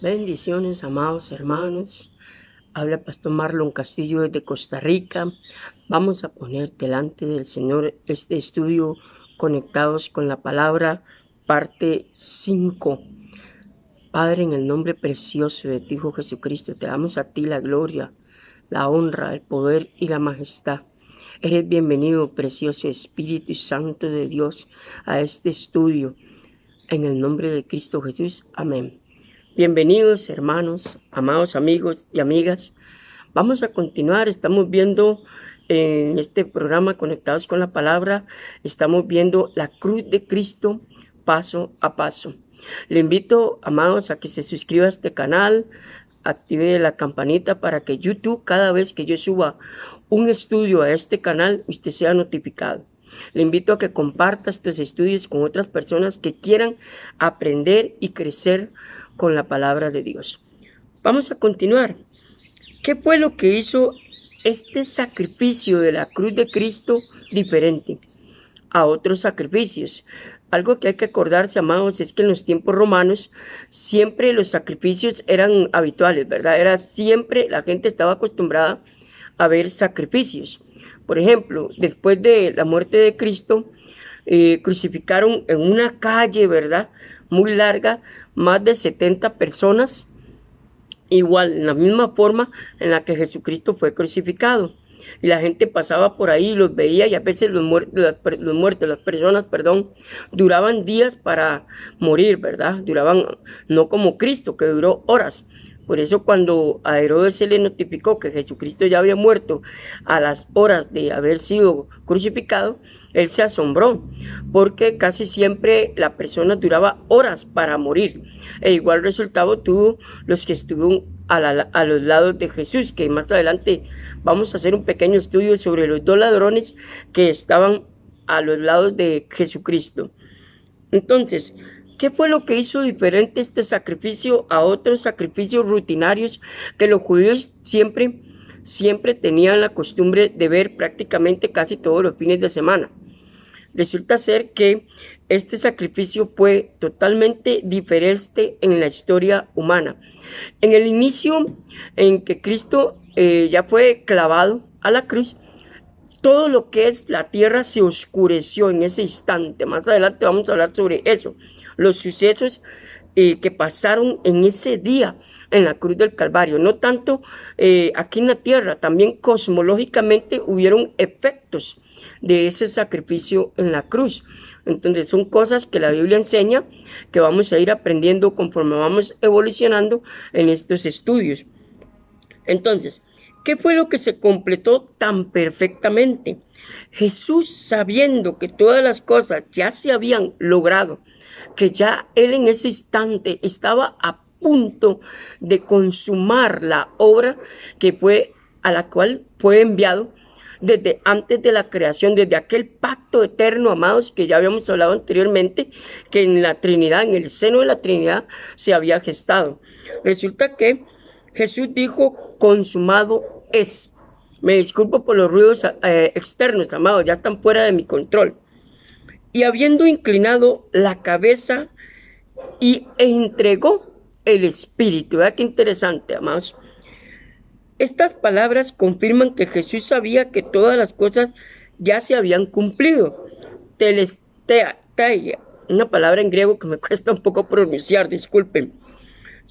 Bendiciones, amados hermanos. Habla Pastor Marlon Castillo desde Costa Rica. Vamos a poner delante del Señor este estudio conectados con la palabra, parte 5. Padre, en el nombre precioso de tu Hijo Jesucristo, te damos a ti la gloria, la honra, el poder y la majestad. Eres bienvenido, precioso Espíritu Santo de Dios, a este estudio. En el nombre de Cristo Jesús. Amén. Bienvenidos, hermanos, amados amigos y amigas. Vamos a continuar. Estamos viendo en este programa Conectados con la Palabra, estamos viendo la cruz de Cristo paso a paso. Le invito, amados, a que se suscriba a este canal, active la campanita para que YouTube, cada vez que yo suba un estudio a este canal, usted sea notificado. Le invito a que comparta estos estudios con otras personas que quieran aprender y crecer con la palabra de Dios. Vamos a continuar. ¿Qué fue lo que hizo este sacrificio de la cruz de Cristo diferente a otros sacrificios? Algo que hay que acordarse, amados, es que en los tiempos romanos siempre los sacrificios eran habituales, ¿verdad? Era siempre, la gente estaba acostumbrada a ver sacrificios. Por ejemplo, después de la muerte de Cristo, crucificaron en una calle, ¿verdad?, muy larga, más de 70 personas, igual, en la misma forma en la que Jesucristo fue crucificado. Y la gente pasaba por ahí y los veía, y a veces las personas, duraban días para morir, ¿verdad? Duraban, no como Cristo, que duró horas. Por eso cuando a Herodes se le notificó que Jesucristo ya había muerto a las horas de haber sido crucificado, él se asombró, porque casi siempre la persona duraba horas para morir. E igual resultado tuvo los que estuvieron a los lados de Jesús, que más adelante vamos a hacer un pequeño estudio sobre los 2 ladrones que estaban a los lados de Jesucristo. Entonces, ¿qué fue lo que hizo diferente este sacrificio a otros sacrificios rutinarios que los judíos siempre tenían la costumbre de ver prácticamente casi todos los fines de semana? Resulta ser que este sacrificio fue totalmente diferente en la historia humana. En el inicio en que Cristo ya fue clavado a la cruz, todo lo que es la tierra se oscureció en ese instante. Más adelante vamos a hablar sobre eso, los sucesos que pasaron en ese día en la cruz del Calvario. No tanto aquí en la tierra, también cosmológicamente hubieron efectos de ese sacrificio en la cruz. Entonces son cosas que la Biblia enseña, que vamos a ir aprendiendo conforme vamos evolucionando en estos estudios. Entonces, ¿qué fue lo que se completó tan perfectamente? Jesús, sabiendo que todas las cosas ya se habían logrado, que ya él en ese instante estaba a punto de consumar la obra que fue a la cual fue enviado desde antes de la creación, desde aquel pacto eterno, amados, que ya habíamos hablado anteriormente, que en la Trinidad, en el seno de la Trinidad, se había gestado. Resulta que Jesús dijo, consumado es. Me disculpo por los ruidos externos, amados, ya están fuera de mi control. Y habiendo inclinado la cabeza e entregó el Espíritu. ¿Verdad qué interesante, amados? Estas palabras confirman que Jesús sabía que todas las cosas ya se habían cumplido. Telesteia, una palabra en griego que me cuesta un poco pronunciar, disculpen.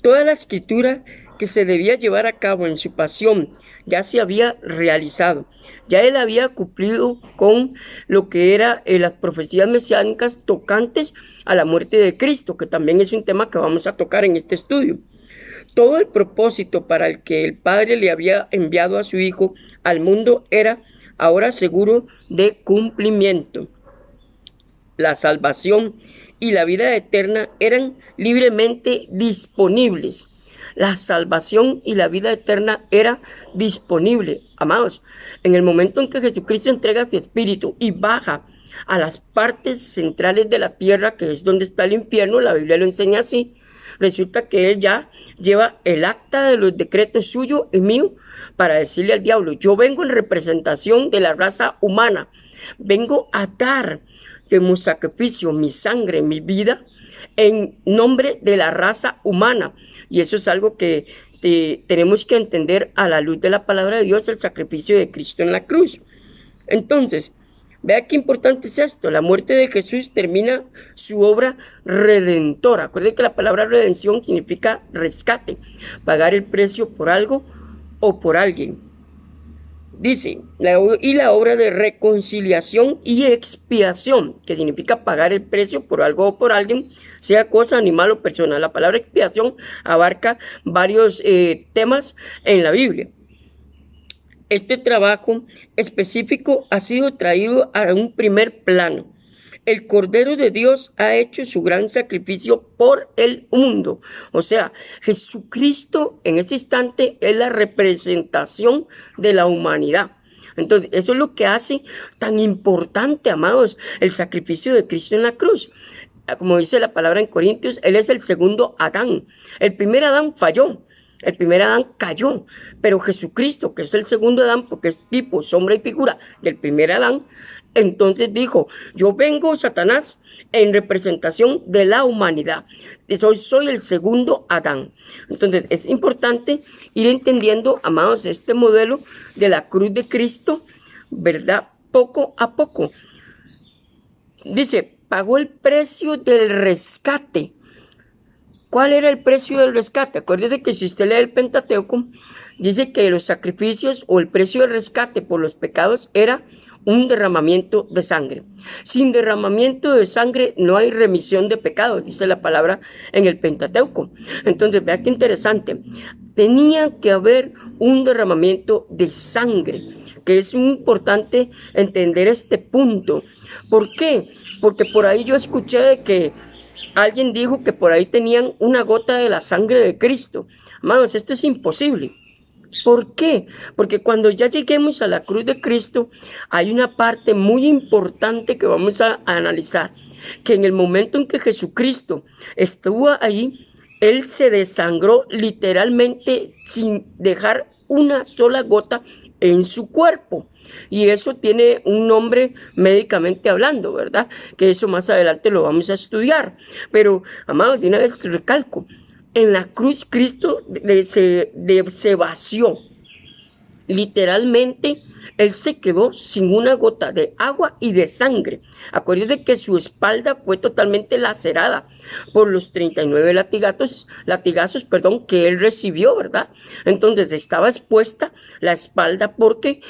Toda la escritura que se debía llevar a cabo en su pasión ya se había realizado. Ya él había cumplido con lo que eran las profecías mesiánicas tocantes a la muerte de Cristo, que también es un tema que vamos a tocar en este estudio. Todo el propósito para el que el Padre le había enviado a su Hijo al mundo era ahora seguro de cumplimiento. La salvación y la vida eterna eran libremente disponibles. La salvación y la vida eterna era disponible, amados. En el momento en que Jesucristo entrega su Espíritu y baja a las partes centrales de la tierra, que es donde está el infierno, la Biblia lo enseña así, resulta que él ya lleva el acta de los decretos suyo y mío para decirle al diablo, yo vengo en representación de la raza humana, vengo a dar como sacrificio mi sangre, mi vida, en nombre de la raza humana. Y eso es algo que tenemos que entender a la luz de la palabra de Dios, el sacrificio de Cristo en la cruz. Entonces, vea qué importante es esto. La muerte de Jesús termina su obra redentora. Acuérdense que la palabra redención significa rescate, pagar el precio por algo o por alguien. Dice, y la obra de reconciliación y expiación, que significa pagar el precio por algo o por alguien, sea cosa, animal o persona. La palabra expiación abarca varios temas en la Biblia. Este trabajo específico ha sido traído a un primer plano. El Cordero de Dios ha hecho su gran sacrificio por el mundo. O sea, Jesucristo en este instante es la representación de la humanidad. Entonces, eso es lo que hace tan importante, amados, el sacrificio de Cristo en la cruz. Como dice la palabra en Corintios, Él es el segundo Adán. El primer Adán falló. El primer Adán cayó, pero Jesucristo, que es el segundo Adán, porque es tipo, sombra y figura del primer Adán, entonces dijo, yo vengo, Satanás, en representación de la humanidad. Soy el segundo Adán. Entonces es importante ir entendiendo, amados, este modelo de la cruz de Cristo, ¿verdad? Poco a poco. Dice, pagó el precio del rescate. ¿Cuál era el precio del rescate? Acuérdese que si usted lee el Pentateuco, dice que los sacrificios o el precio del rescate por los pecados era un derramamiento de sangre. Sin derramamiento de sangre no hay remisión de pecados, dice la palabra en el Pentateuco. Entonces, vea qué interesante. Tenía que haber un derramamiento de sangre, que es muy importante entender este punto. ¿Por qué? Porque por ahí yo escuché de que alguien dijo que por ahí tenían una gota de la sangre de Cristo. Amados, esto es imposible. ¿Por qué? Porque cuando ya lleguemos a la cruz de Cristo, hay una parte muy importante que vamos a analizar. Que en el momento en que Jesucristo estuvo ahí, Él se desangró literalmente sin dejar una sola gota en su cuerpo. Y eso tiene un nombre médicamente hablando, ¿verdad? Que eso más adelante lo vamos a estudiar. Pero, amados, de una vez recalco, en la cruz Cristo se vació. Literalmente, Él se quedó sin una gota de agua y de sangre. Acuérdense que su espalda fue totalmente lacerada por los 39 latigazos que Él recibió, ¿verdad? Entonces estaba expuesta la espalda porque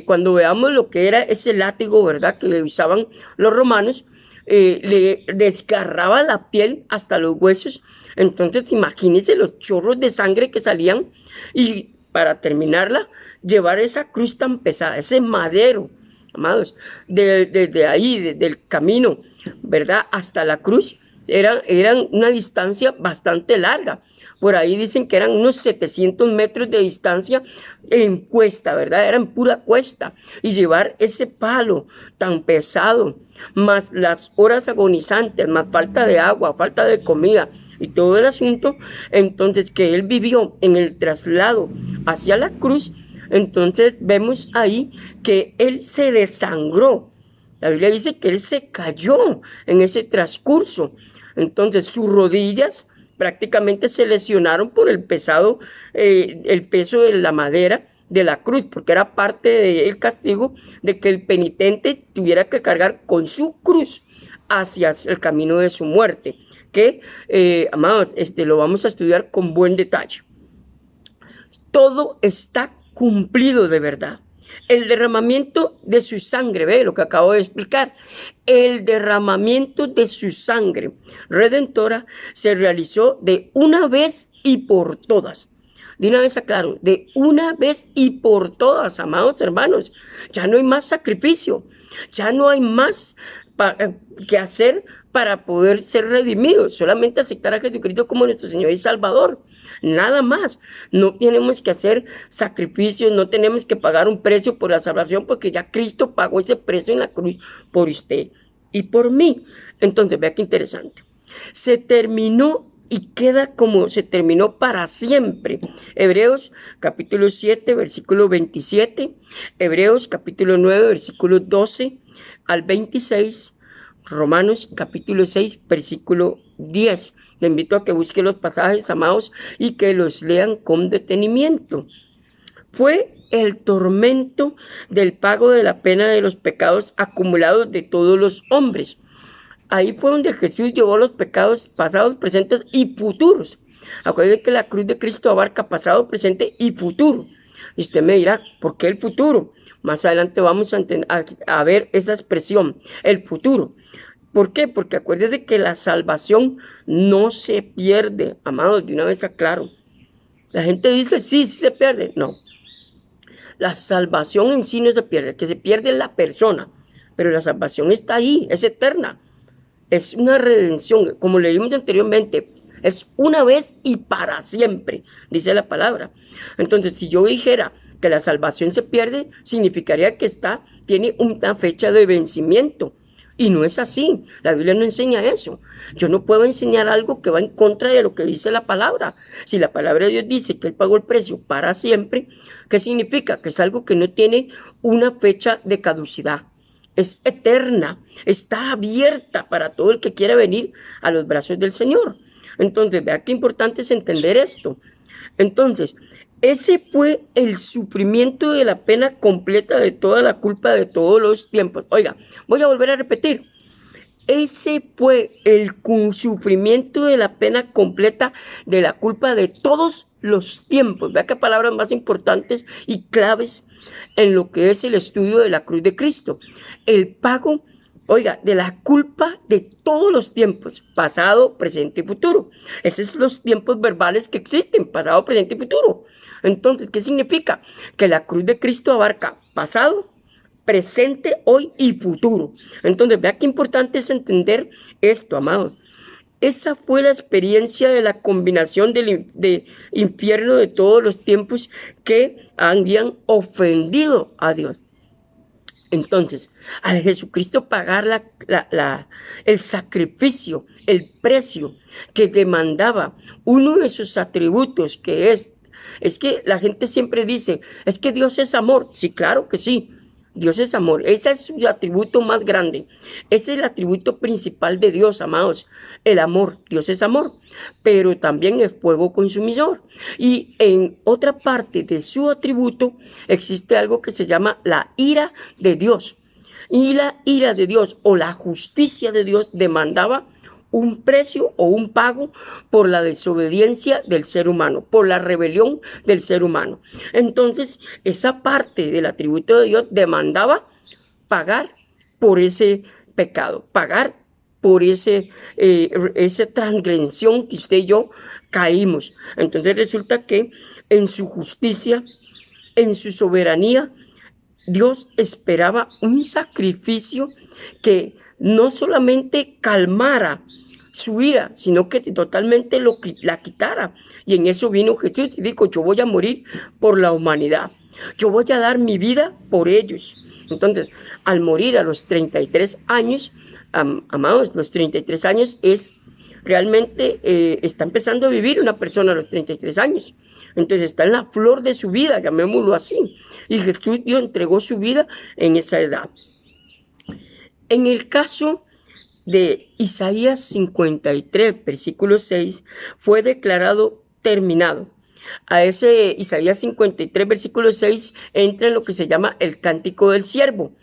cuando veamos lo que era ese látigo, ¿verdad? Que usaban los romanos, le desgarraba la piel hasta los huesos. Entonces imagínense los chorros de sangre que salían y para terminarla, llevar esa cruz tan pesada, ese madero, amados, desde ahí, desde el camino, ¿verdad? Hasta la cruz, eran una distancia bastante larga. Por ahí dicen que eran unos 700 metros de distancia en cuesta, ¿verdad? Era en pura cuesta. Y llevar ese palo tan pesado, más las horas agonizantes, más falta de agua, falta de comida, y todo el asunto, entonces que Él vivió en el traslado hacia la cruz, entonces vemos ahí que Él se desangró. La Biblia dice que Él se cayó en ese transcurso. Entonces sus rodillas prácticamente se lesionaron por el peso de la madera de la cruz, porque era parte del castigo de que el penitente tuviera que cargar con su cruz hacia el camino de su muerte. Que, amados, lo vamos a estudiar con buen detalle. Todo está cumplido de verdad. El derramamiento de su sangre, ve lo que acabo de explicar. El derramamiento de su sangre redentora se realizó de una vez y por todas. De una vez aclaro, de una vez y por todas, amados hermanos. Ya no hay más sacrificio, ya no hay más que hacer para poder ser redimidos, solamente aceptar a Jesucristo como nuestro Señor y Salvador, nada más. No tenemos que hacer sacrificios, no tenemos que pagar un precio por la salvación, porque ya Cristo pagó ese precio en la cruz por usted y por mí. Entonces, vea qué interesante. Se terminó y queda como se terminó para siempre. Hebreos capítulo 7, versículo 27, Hebreos capítulo 9, versículo 12 al 26, Romanos capítulo 6, versículo 10. Le invito a que busque los pasajes, amados, y que los lean con detenimiento. Fue el tormento del pago de la pena de los pecados acumulados de todos los hombres. Ahí fue donde Jesús llevó los pecados pasados, presentes y futuros. Acuérdense que la cruz de Cristo abarca pasado, presente y futuro. Y usted me dirá, ¿por qué el futuro? Más adelante vamos a ver esa expresión, el futuro. ¿Por qué? Porque acuérdese que la salvación no se pierde, amados, de una vez aclaro. La gente dice, sí se pierde. No. La salvación en sí no se pierde, que se pierde la persona, pero la salvación está ahí, es eterna. Es una redención, como leímos anteriormente, es una vez y para siempre, dice la palabra. Entonces, si yo dijera que la salvación se pierde, significaría que tiene una fecha de vencimiento. Y no es así, la Biblia no enseña eso. Yo no puedo enseñar algo que va en contra de lo que dice la palabra. Si la palabra de Dios dice que Él pagó el precio para siempre, ¿qué significa? Que es algo que no tiene una fecha de caducidad. Es eterna, está abierta para todo el que quiera venir a los brazos del Señor. Entonces, vea qué importante es entender esto. Entonces, ese fue el sufrimiento de la pena completa de toda la culpa de todos los tiempos. Oiga, voy a volver a repetir. Ese fue el sufrimiento de la pena completa de la culpa de todos los tiempos. Vea qué palabras más importantes y claves en lo que es el estudio de la cruz de Cristo. El pago, oiga, de la culpa de todos los tiempos, pasado, presente y futuro. Esos son los tiempos verbales que existen, pasado, presente y futuro. Entonces, ¿qué significa? Que la cruz de Cristo abarca pasado, presente, hoy y futuro. Entonces, vea qué importante es entender esto, amados. Esa fue la experiencia de la combinación de infierno de todos los tiempos que habían ofendido a Dios. Entonces, al Jesucristo pagar el sacrificio, el precio que demandaba uno de sus atributos, que es que la gente siempre dice, es que Dios es amor. Sí, claro que sí. Dios es amor, ese es su atributo más grande, ese es el atributo principal de Dios, amados, el amor. Dios es amor, pero también es fuego consumidor, y en otra parte de su atributo existe algo que se llama la ira de Dios, y la ira de Dios o la justicia de Dios demandaba un precio o un pago por la desobediencia del ser humano, por la rebelión del ser humano. Entonces, esa parte del atributo de Dios demandaba pagar por ese pecado, pagar por esa transgresión que usted y yo caímos. Entonces resulta que en su justicia, en su soberanía, Dios esperaba un sacrificio que no solamente calmara su ira, sino que totalmente la quitara. Y en eso vino Jesús y dijo, yo voy a morir por la humanidad. Yo voy a dar mi vida por ellos. Entonces, al morir a los 33 años, amados, los 33 años es realmente, está empezando a vivir una persona a los 33 años. Entonces está en la flor de su vida, llamémoslo así. Y Jesús Dios entregó su vida en esa edad. En el caso de Isaías 53, versículo 6, fue declarado terminado. A ese Isaías 53, versículo 6, entra en lo que se llama el cántico del siervo.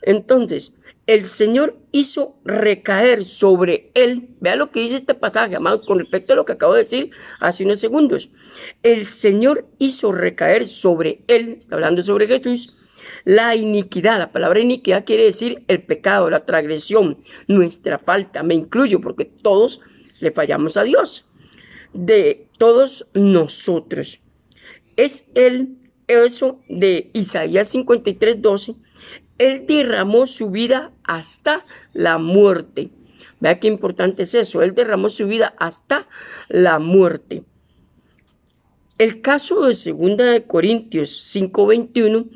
Entonces, el Señor hizo recaer sobre él, vea lo que dice este pasaje, amados, con respecto a lo que acabo de decir hace unos segundos. El Señor hizo recaer sobre él, está hablando sobre Jesús, la iniquidad. La palabra iniquidad quiere decir el pecado, la transgresión, nuestra falta. Me incluyo porque todos le fallamos a Dios. De todos nosotros. Es eso de Isaías 53, 12. Él derramó su vida hasta la muerte. Vea qué importante es eso. Él derramó su vida hasta la muerte. El caso de 2 Corintios 5:21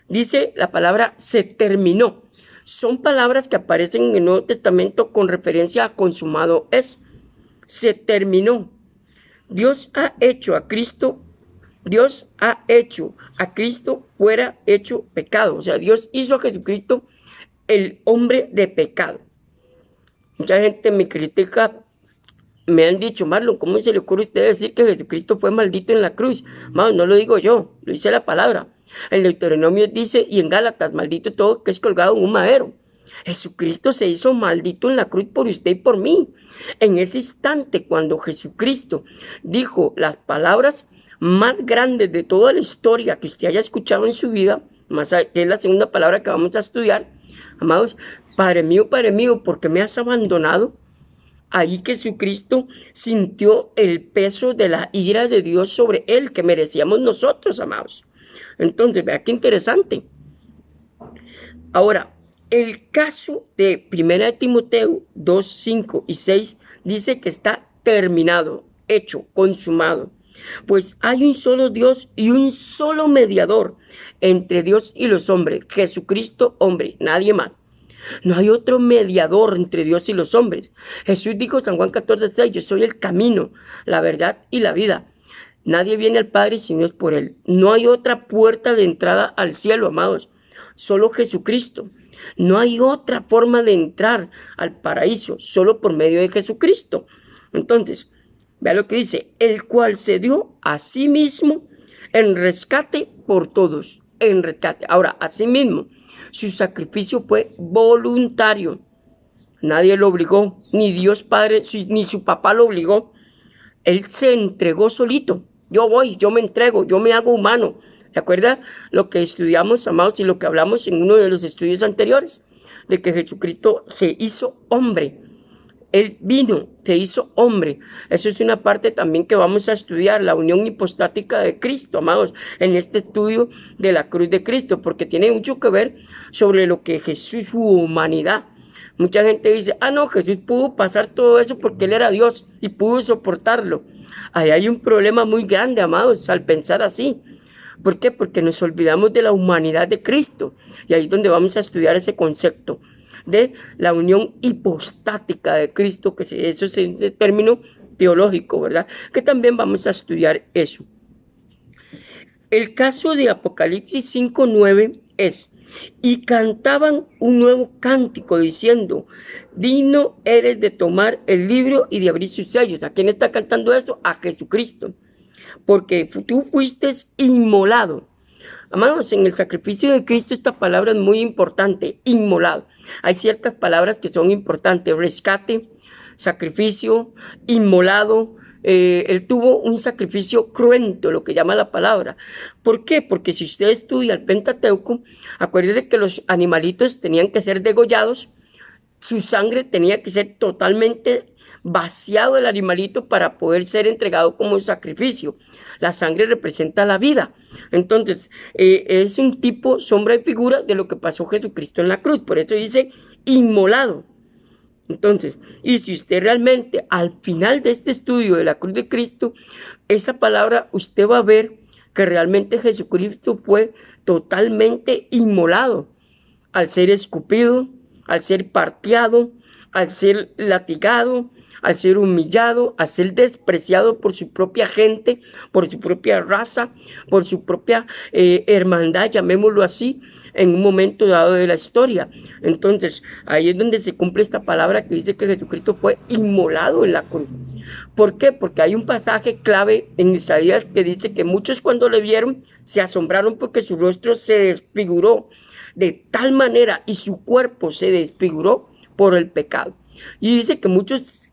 dice la palabra se terminó. Son palabras que aparecen en el Nuevo Testamento con referencia a consumado es. Se terminó. Dios ha hecho a Cristo fuera hecho pecado. O sea, Dios hizo a Jesucristo el hombre de pecado. Mucha gente me critica, me han dicho, Marlon, ¿cómo se le ocurre a usted decir que Jesucristo fue maldito en la cruz? Hermano, no lo digo yo, lo dice la palabra. En Deuteronomio dice, y en Gálatas, maldito todo que es colgado en un madero. Jesucristo se hizo maldito en la cruz por usted y por mí. En ese instante, cuando Jesucristo dijo las palabras más grandes de toda la historia que usted haya escuchado en su vida, que es la segunda palabra que vamos a estudiar, amados, Padre mío, ¿por qué me has abandonado? Ahí Jesucristo sintió el peso de la ira de Dios sobre él, que merecíamos nosotros, amados. Entonces, vea qué interesante. Ahora, el caso de 1 Timoteo 2, 5 y 6 dice que está terminado, hecho, consumado. Pues hay un solo Dios y un solo mediador entre Dios y los hombres, Jesucristo, hombre, nadie más. No hay otro mediador entre Dios y los hombres. Jesús dijo en San Juan 14:6, yo soy el camino, la verdad y la vida. Nadie viene al Padre si no es por Él. No hay otra puerta de entrada al cielo, amados. Solo Jesucristo. No hay otra forma de entrar al paraíso, solo por medio de Jesucristo. Entonces, vea lo que dice, el cual se dio a sí mismo en rescate por todos. En rescate. Ahora, a sí mismo. Su sacrificio fue voluntario. Nadie lo obligó, ni Dios Padre, ni su papá lo obligó. Él se entregó solito. Yo voy, yo me entrego, yo me hago humano. ¿Se acuerda lo que estudiamos, amados, y lo que hablamos en uno de los estudios anteriores? De que Jesucristo se hizo hombre. Él vino, se hizo hombre. Eso es una parte también que vamos a estudiar, la unión hipostática de Cristo, amados, en este estudio de la cruz de Cristo, porque tiene mucho que ver sobre lo que Jesús, su humanidad. Mucha gente dice, no, Jesús pudo pasar todo eso porque Él era Dios y pudo soportarlo. Ahí hay un problema muy grande, amados, al pensar así. ¿Por qué? Porque nos olvidamos de la humanidad de Cristo. Y ahí es donde vamos a estudiar ese concepto de la unión hipostática de Cristo, que eso es el término teológico, ¿verdad? Que también vamos a estudiar eso. El caso de Apocalipsis 5:9 es, y cantaban un nuevo cántico diciendo, digno eres de tomar el libro y de abrir sus sellos. ¿A quién está cantando esto? A Jesucristo. Porque tú fuiste inmolado. Amados, en el sacrificio de Cristo esta palabra es muy importante, inmolado. Hay ciertas palabras que son importantes, rescate, sacrificio, inmolado. Él tuvo un sacrificio cruento, lo que llama la palabra. ¿Por qué? Porque si usted estudia el Pentateuco, acuérdese que los animalitos tenían que ser degollados, su sangre tenía que ser totalmente vaciado del animalito para poder ser entregado como sacrificio. La sangre representa la vida. Entonces, es un tipo, sombra y figura de lo que pasó Jesucristo en la cruz. Por eso dice inmolado. Entonces, y si usted realmente al final de este estudio de la cruz de Cristo, esa palabra usted va a ver que realmente Jesucristo fue totalmente inmolado al ser escupido, al ser parteado, al ser latigado, al ser humillado, al ser despreciado por su propia gente, por su propia raza, por su propia hermandad, llamémoslo así, en un momento dado de la historia. Entonces, ahí es donde se cumple esta palabra que dice que Jesucristo fue inmolado en la cruz. ¿Por qué? Porque hay un pasaje clave en Isaías que dice que muchos cuando le vieron se asombraron porque su rostro se desfiguró de tal manera y su cuerpo se desfiguró por el pecado. Y dice que muchos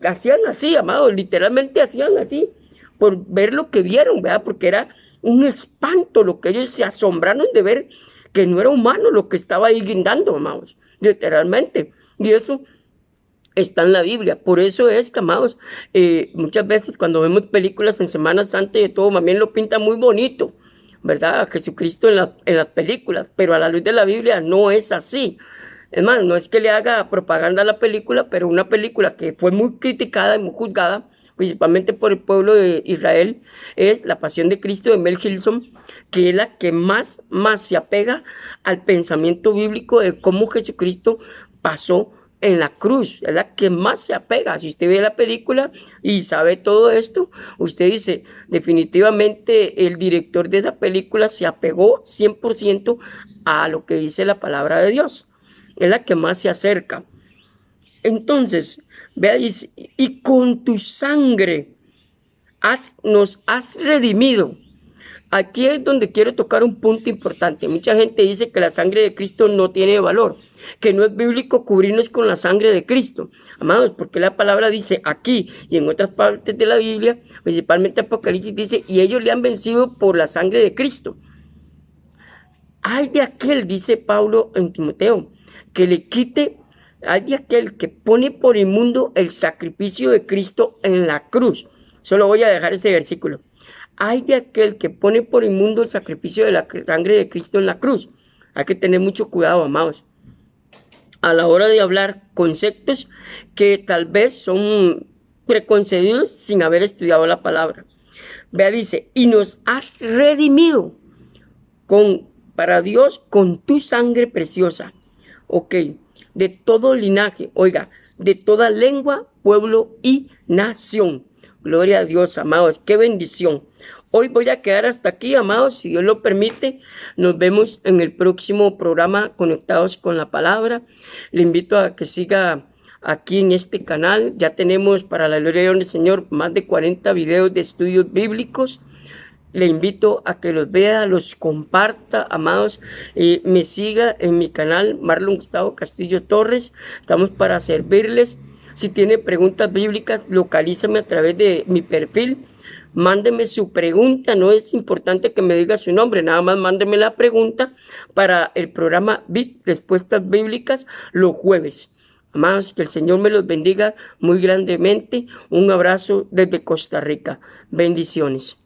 hacían así, amados, literalmente hacían así, por ver lo que vieron, ¿verdad? Porque era un espanto lo que ellos se asombraron de ver, que no era humano lo que estaba ahí guindando, amados, literalmente. Y eso está en la Biblia. Por eso es que, amados, muchas veces cuando vemos películas en Semana Santa y de todo, también lo pinta muy bonito, ¿verdad? A Jesucristo en las películas, pero a la luz de la Biblia no es así. Es más, no es que le haga propaganda a la película, pero una película que fue muy criticada y muy juzgada, principalmente por el pueblo de Israel, es La Pasión de Cristo de Mel Gibson, que es la que más se apega al pensamiento bíblico de cómo Jesucristo pasó en la cruz, es la que más se apega. Si usted ve la película y sabe todo esto, usted dice, definitivamente el director de esa película se apegó 100% a lo que dice la palabra de Dios. Es la que más se acerca. Entonces, vea, dice, y con tu sangre nos has redimido. Aquí es donde quiero tocar un punto importante. Mucha gente dice que la sangre de Cristo no tiene valor, que no es bíblico cubrirnos con la sangre de Cristo. Amados, porque la palabra dice aquí y en otras partes de la Biblia, principalmente Apocalipsis, dice, y ellos le han vencido por la sangre de Cristo. Hay de aquel, dice Pablo en Timoteo, que le quite, hay de aquel que pone por inmundo el sacrificio de Cristo en la cruz. Solo voy a dejar ese versículo. Hay de aquel que pone por inmundo el sacrificio de la sangre de Cristo en la cruz. Hay que tener mucho cuidado, amados, a la hora de hablar conceptos que tal vez son preconcebidos sin haber estudiado la palabra. Vea, dice, y nos has redimido para Dios con tu sangre preciosa. Ok, de todo linaje, oiga, de toda lengua, pueblo y nación. Gloria a Dios, amados, qué bendición. Hoy voy a quedar hasta aquí, amados, si Dios lo permite. Nos vemos en el próximo programa Conectados con la Palabra. Le invito a que siga aquí en este canal. Ya tenemos, para la gloria del Señor, más de 40 videos de estudios bíblicos. Le invito a que los vea, los comparta, amados, me siga en mi canal Marlon Gustavo Castillo Torres. Estamos para servirles. Si tiene preguntas bíblicas, localízame a través de mi perfil. Mándeme su pregunta, no es importante que me diga su nombre, nada más mándeme la pregunta para el programa Respuestas Bíblicas los jueves. Amados, que el Señor me los bendiga muy grandemente. Un abrazo desde Costa Rica. Bendiciones.